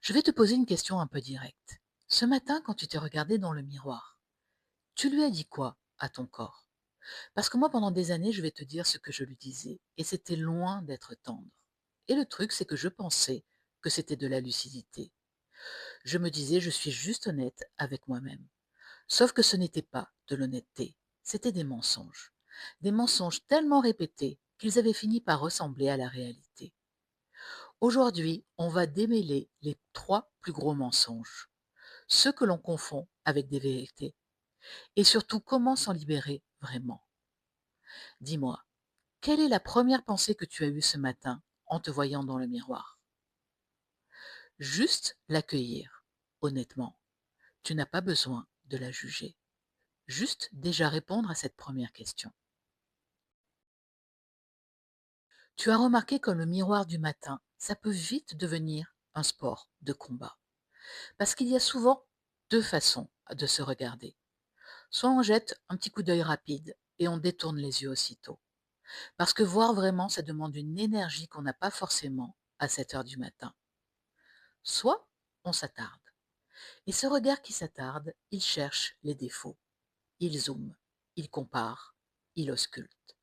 Je vais te poser une question un peu directe. Ce matin, quand tu t'es regardé dans le miroir, tu lui as dit quoi à ton corps? Parce que moi, pendant des années, je vais te dire ce que je lui disais, et c'était loin d'être tendre. Et le truc, c'est que je pensais que c'était de la lucidité. Je me disais, je suis juste honnête avec moi-même. Sauf que ce n'était pas de l'honnêteté, c'était des mensonges. Des mensonges tellement répétés qu'ils avaient fini par ressembler à la réalité. Aujourd'hui, on va démêler les trois plus gros mensonges, ceux que l'on confond avec des vérités, et surtout comment s'en libérer vraiment. Dis-moi, quelle est la première pensée que tu as eue ce matin en te voyant dans le miroir? Juste l'accueillir, honnêtement. Tu n'as pas besoin de la juger. Juste déjà répondre à cette première question. Tu as remarqué que le miroir du matin, ça peut vite devenir un sport de combat. Parce qu'il y a souvent deux façons de se regarder. Soit on jette un petit coup d'œil rapide et on détourne les yeux aussitôt. Parce que voir vraiment, ça demande une énergie qu'on n'a pas forcément à 7 heures du matin. Soit on s'attarde. Et ce regard qui s'attarde, il cherche les défauts. Il zoome, il compare, il ausculte.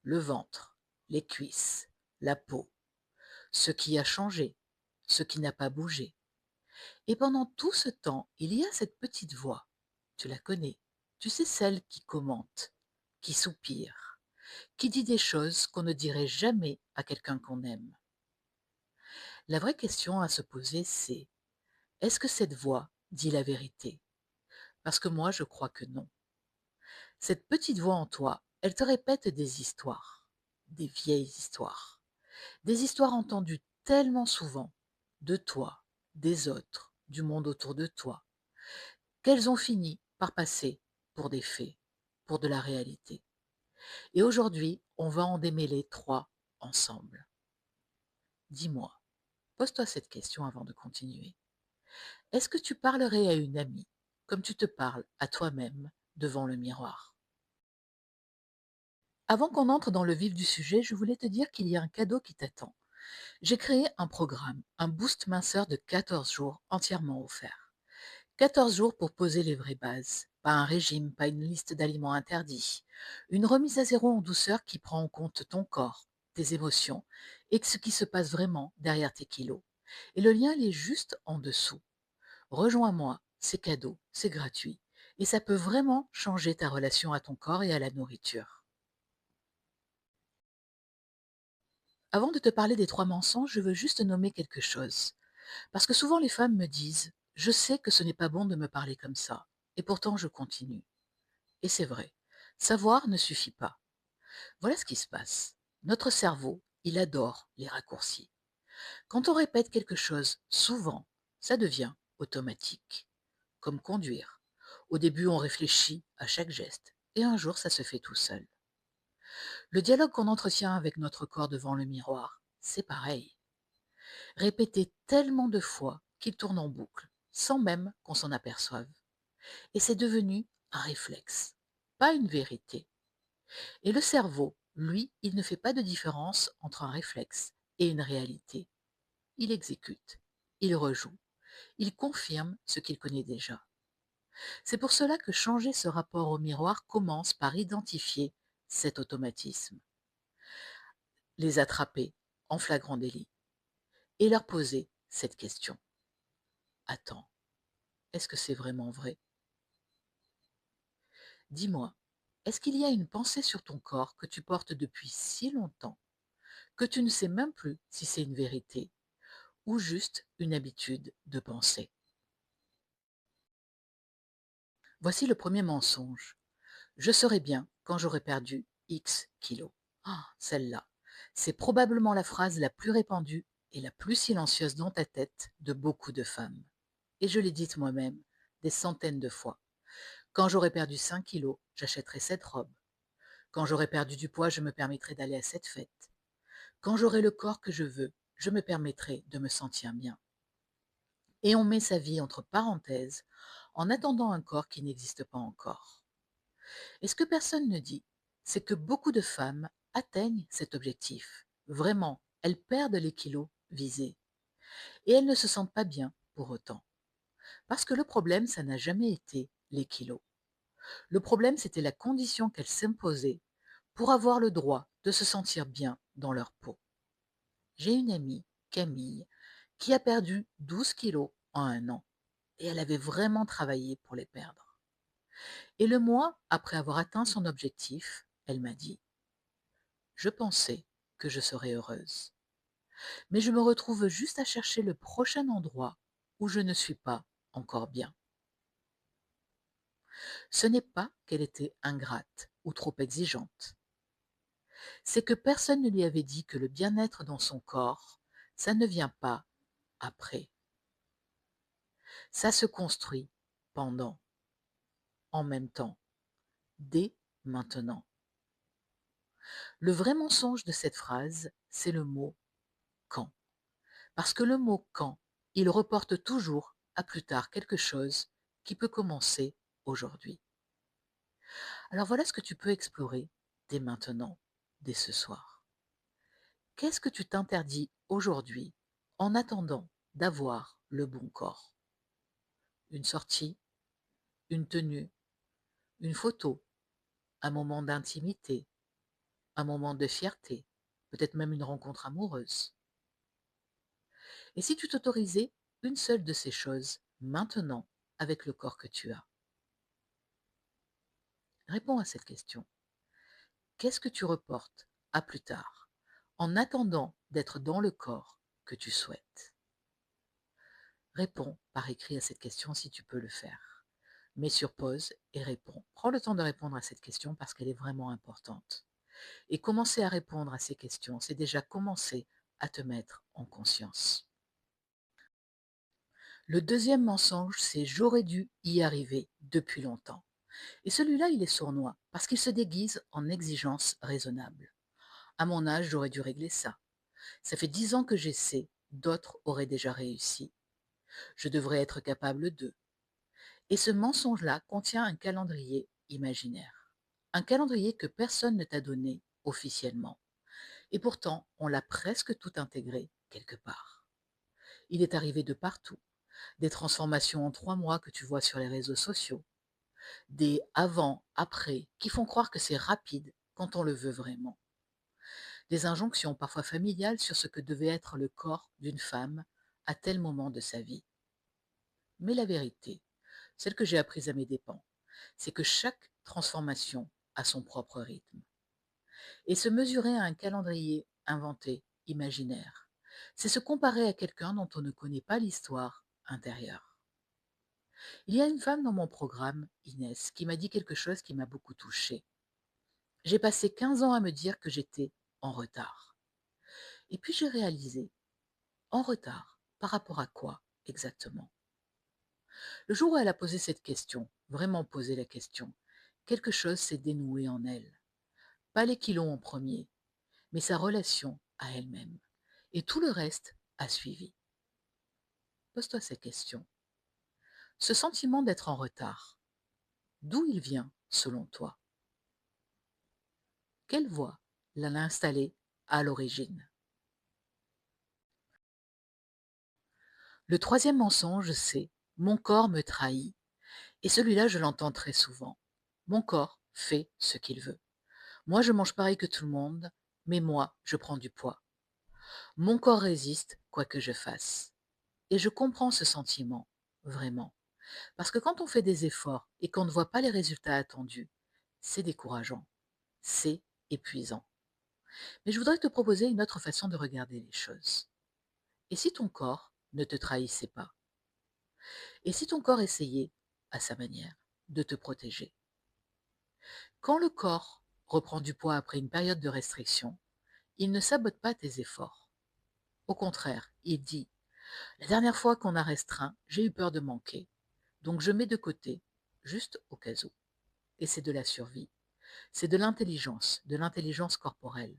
Le ventre, les cuisses, la peau, ce qui a changé, ce qui n'a pas bougé. Et pendant tout ce temps, il y a cette petite voix. Tu la connais. Tu sais celle qui commente, qui soupire, qui dit des choses qu'on ne dirait jamais à quelqu'un qu'on aime. La vraie question à se poser, c'est est-ce que cette voix dit la vérité? Parce que moi, je crois que non. Cette petite voix en toi, elle te répète des histoires, des vieilles histoires, des histoires entendues tellement souvent de toi, des autres, du monde autour de toi, qu'elles ont fini par passer pour des faits, pour de la réalité. Et aujourd'hui, on va en démêler trois ensemble. Dis-moi, pose-toi cette question avant de continuer. Est-ce que tu parlerais à une amie comme tu te parles à toi-même devant le miroir? Avant qu'on entre dans le vif du sujet, je voulais te dire qu'il y a un cadeau qui t'attend. J'ai créé un programme, un boost minceur de 14 jours entièrement offert. 14 jours pour poser les vraies bases. Pas un régime, pas une liste d'aliments interdits. Une remise à zéro en douceur qui prend en compte ton corps, tes émotions et ce qui se passe vraiment derrière tes kilos. Et le lien, il est juste en dessous. Rejoins-moi, c'est cadeau, c'est gratuit. Et ça peut vraiment changer ta relation à ton corps et à la nourriture. Avant de te parler des trois mensonges, je veux juste nommer quelque chose. Parce que souvent les femmes me disent, je sais que ce n'est pas bon de me parler comme ça. Et pourtant je continue. Et c'est vrai, savoir ne suffit pas. Voilà ce qui se passe. Notre cerveau, il adore les raccourcis. Quand on répète quelque chose souvent, ça devient automatique. Comme conduire. Au début, on réfléchit à chaque geste. Et un jour, ça se fait tout seul. Le dialogue qu'on entretient avec notre corps devant le miroir, c'est pareil. Répété tellement de fois qu'il tourne en boucle, sans même qu'on s'en aperçoive. Et c'est devenu un réflexe, pas une vérité. Et le cerveau, lui, il ne fait pas de différence entre un réflexe et une réalité. Il exécute, il rejoue, il confirme ce qu'il connaît déjà. C'est pour cela que changer ce rapport au miroir commence par identifier cet automatisme, les attraper en flagrant délit et leur poser cette question. Attends, est-ce que c'est vraiment vrai? Dis-moi, est-ce qu'il y a une pensée sur ton corps que tu portes depuis si longtemps que tu ne sais même plus si c'est une vérité ou juste une habitude de penser? Voici le premier mensonge. Je saurai bien quand j'aurai perdu X kilos. Ah, celle-là, c'est probablement la phrase la plus répandue et la plus silencieuse dans ta tête de beaucoup de femmes. Et je l'ai dite moi-même des centaines de fois. Quand j'aurai perdu 5 kilos, j'achèterai cette robe. Quand j'aurai perdu du poids, je me permettrai d'aller à cette fête. Quand j'aurai le corps que je veux, je me permettrai de me sentir bien. Et on met sa vie entre parenthèses en attendant un corps qui n'existe pas encore. Et ce que personne ne dit, c'est que beaucoup de femmes atteignent cet objectif. Vraiment, elles perdent les kilos visés. Et elles ne se sentent pas bien pour autant. Parce que le problème, ça n'a jamais été les kilos. Le problème, c'était la condition qu'elles s'imposaient pour avoir le droit de se sentir bien dans leur peau. J'ai une amie, Camille, qui a perdu 12 kilos en un an et elle avait vraiment travaillé pour les perdre. Et le mois après avoir atteint son objectif, elle m'a dit: je pensais que je serais heureuse, mais je me retrouve juste à chercher le prochain endroit où je ne suis pas encore bien. Ce n'est pas qu'elle était ingrate ou trop exigeante, c'est que personne ne lui avait dit que le bien-être dans son corps, ça ne vient pas après. Ça se construit pendant, en même temps, dès maintenant. Le vrai mensonge de cette phrase, c'est le mot quand. Parce que le mot quand, il reporte toujours à plus tard quelque chose qui peut commencer aujourd'hui. Alors voilà ce que tu peux explorer dès maintenant, dès ce soir. Qu'est-ce que tu t'interdis aujourd'hui en attendant d'avoir le bon corps? Une sortie, une tenue, une photo, un moment d'intimité, un moment de fierté, peut-être même une rencontre amoureuse. Et si tu t'autorisais une seule de ces choses maintenant avec le corps que tu as? Réponds à cette question. Qu'est-ce que tu reportes à plus tard en attendant d'être dans le corps que tu souhaites? Réponds par écrit à cette question si tu peux le faire. Mets sur pause et réponds. Prends le temps de répondre à cette question parce qu'elle est vraiment importante. Et commencer à répondre à ces questions, c'est déjà commencer à te mettre en conscience. Le deuxième mensonge, c'est j'aurais dû y arriver depuis longtemps. Et celui-là, il est sournois parce qu'il se déguise en exigence raisonnable. À mon âge, j'aurais dû régler ça. Ça fait 10 ans que j'essaie, d'autres auraient déjà réussi. Je devrais être capable d'eux. Et ce mensonge-là contient un calendrier imaginaire. Un calendrier que personne ne t'a donné officiellement. Et pourtant, on l'a presque tout intégré quelque part. Il est arrivé de partout. Des transformations en 3 mois que tu vois sur les réseaux sociaux. Des avant, après, qui font croire que c'est rapide quand on le veut vraiment. Des injonctions parfois familiales sur ce que devait être le corps d'une femme à tel moment de sa vie. Mais la vérité, celle que j'ai apprise à mes dépens, c'est que chaque transformation a son propre rythme. Et se mesurer à un calendrier inventé, imaginaire, c'est se comparer à quelqu'un dont on ne connaît pas l'histoire intérieure. Il y a une femme dans mon programme, Inès, qui m'a dit quelque chose qui m'a beaucoup touchée. J'ai passé 15 ans à me dire que j'étais en retard. Et puis j'ai réalisé, en retard, par rapport à quoi exactement? Le jour où elle a posé cette question, vraiment posé la question, quelque chose s'est dénoué en elle. Pas les kilos en premier, mais sa relation à elle-même. Et tout le reste a suivi. Pose-toi cette question. Ce sentiment d'être en retard, d'où il vient selon toi? Quelle voix l'a installé à l'origine? Le troisième mensonge, c'est mon corps me trahit. Et celui-là, je l'entends très souvent. Mon corps fait ce qu'il veut. Moi, je mange pareil que tout le monde, mais moi, je prends du poids. Mon corps résiste, quoi que je fasse. Et je comprends ce sentiment, vraiment. Parce que quand on fait des efforts et qu'on ne voit pas les résultats attendus, c'est décourageant, c'est épuisant. Mais je voudrais te proposer une autre façon de regarder les choses. Et si ton corps ne te trahissait pas? Et si ton corps essayait, à sa manière, de te protéger? Quand le corps reprend du poids après une période de restriction, il ne sabote pas tes efforts. Au contraire, il dit: la dernière fois qu'on a restreint, j'ai eu peur de manquer. Donc je mets de côté, juste au cas où. Et c'est de la survie. C'est de l'intelligence corporelle.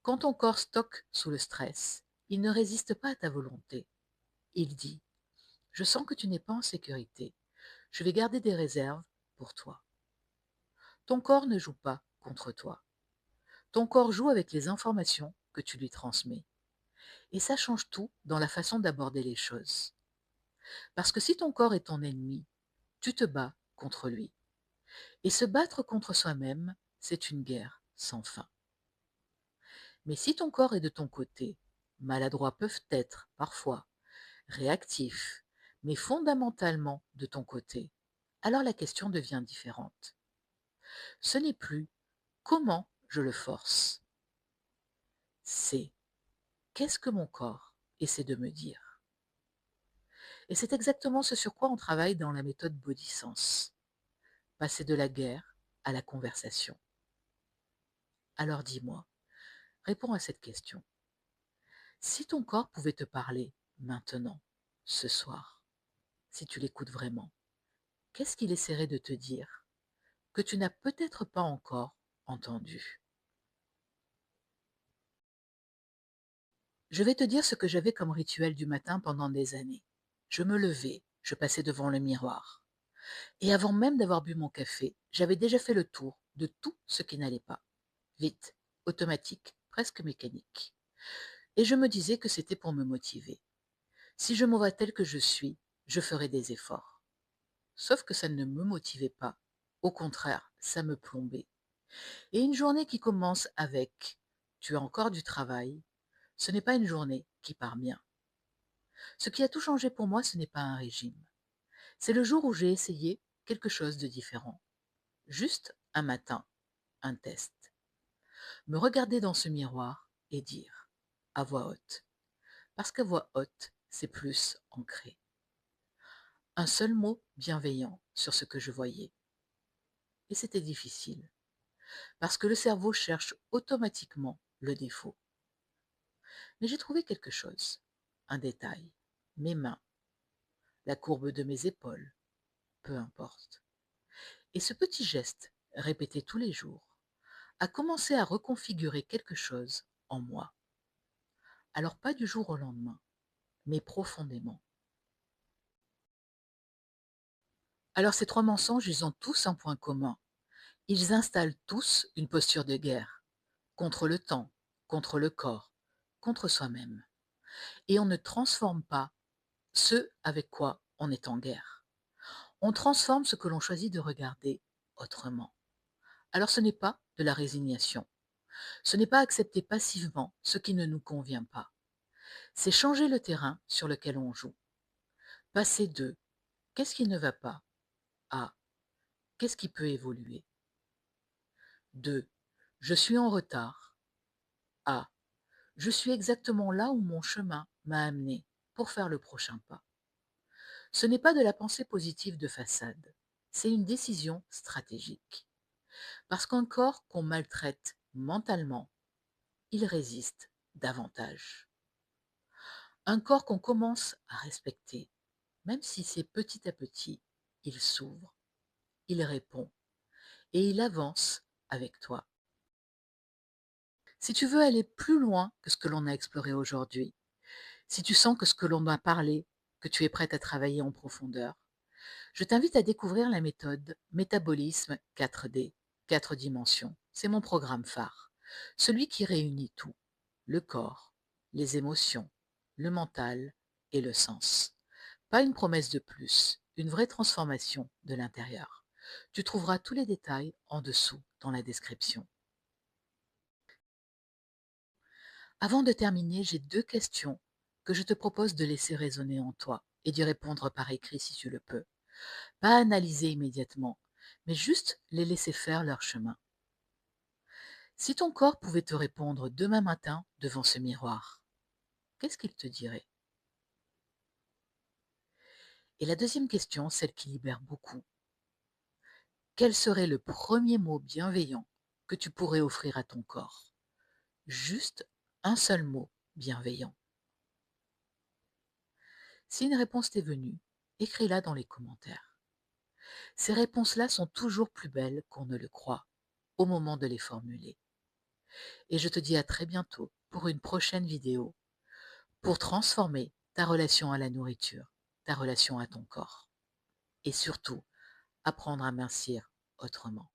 Quand ton corps stocke sous le stress, il ne résiste pas à ta volonté. Il dit: je sens que tu n'es pas en sécurité. Je vais garder des réserves pour toi. Ton corps ne joue pas contre toi. Ton corps joue avec les informations que tu lui transmets. Et ça change tout dans la façon d'aborder les choses. Parce que si ton corps est ton ennemi, tu te bats contre lui. Et se battre contre soi-même, c'est une guerre sans fin. Mais si ton corps est de ton côté, maladroits peuvent être, parfois, réactifs, mais fondamentalement de ton côté, alors la question devient différente. Ce n'est plus comment je le force, c'est qu'est-ce que mon corps essaie de me dire. Et c'est exactement ce sur quoi on travaille dans la méthode Body Sense. Passer de la guerre à la conversation. Alors dis-moi, réponds à cette question. Si ton corps pouvait te parler maintenant, ce soir, si tu l'écoutes vraiment, qu'est-ce qu'il essaierait de te dire que tu n'as peut-être pas encore entendu? Je vais te dire ce que j'avais comme rituel du matin pendant des années. Je me levais, je passais devant le miroir. Et avant même d'avoir bu mon café, j'avais déjà fait le tour de tout ce qui n'allait pas. Vite, automatique, presque mécanique. Et je me disais que c'était pour me motiver. Si je me vois tel que je suis, je ferai des efforts. Sauf que ça ne me motivait pas. Au contraire, ça me plombait. Et une journée qui commence avec «tu as encore du travail», ce n'est pas une journée qui part bien. Ce qui a tout changé pour moi, ce n'est pas un régime. C'est le jour où j'ai essayé quelque chose de différent. Juste un matin, un test. Me regarder dans ce miroir et dire, à voix haute, parce qu'à voix haute, c'est plus ancré. Un seul mot bienveillant sur ce que je voyais. Et c'était difficile, parce que le cerveau cherche automatiquement le défaut. Mais j'ai trouvé quelque chose, un détail, mes mains, la courbe de mes épaules, peu importe. Et ce petit geste, répété tous les jours, a commencé à reconfigurer quelque chose en moi. Alors pas du jour au lendemain, mais profondément. Alors ces trois mensonges, ils ont tous un point commun. Ils installent tous une posture de guerre, contre le temps, contre le corps, contre soi-même. Et on ne transforme pas ce avec quoi on est en guerre. On transforme ce que l'on choisit de regarder autrement. Alors ce n'est pas de la résignation. Ce n'est pas accepter passivement ce qui ne nous convient pas. C'est changer le terrain sur lequel on joue. Passer de qu'est-ce qui ne va pas à qu'est-ce qui peut évoluer. De je suis en retard à je suis exactement là où mon chemin m'a amené pour faire le prochain pas. Ce n'est pas de la pensée positive de façade, c'est une décision stratégique. Parce qu'un corps qu'on maltraite mentalement, il résiste davantage. Un corps qu'on commence à respecter, même si c'est petit à petit, il s'ouvre, il répond et il avance avec toi. Si tu veux aller plus loin que ce que l'on a exploré aujourd'hui, si tu sens que ce que l'on a parlé, que tu es prête à travailler en profondeur, je t'invite à découvrir la méthode Métabolisme 4D, 4 dimensions. C'est mon programme phare, celui qui réunit tout, le corps, les émotions, le mental et le sens. Pas une promesse de plus, une vraie transformation de l'intérieur. Tu trouveras tous les détails en dessous dans la description. Avant de terminer, j'ai 2 questions que je te propose de laisser résonner en toi et d'y répondre par écrit si tu le peux. Pas analyser immédiatement, mais juste les laisser faire leur chemin. Si ton corps pouvait te répondre demain matin devant ce miroir, qu'est-ce qu'il te dirait? Et la deuxième question, celle qui libère beaucoup, quel serait le premier mot bienveillant que tu pourrais offrir à ton corps? Juste un seul mot bienveillant. Si une réponse t'est venue, écris-la dans les commentaires. Ces réponses-là sont toujours plus belles qu'on ne le croit au moment de les formuler. Et je te dis à très bientôt pour une prochaine vidéo pour transformer ta relation à la nourriture, ta relation à ton corps et surtout apprendre à mincir autrement.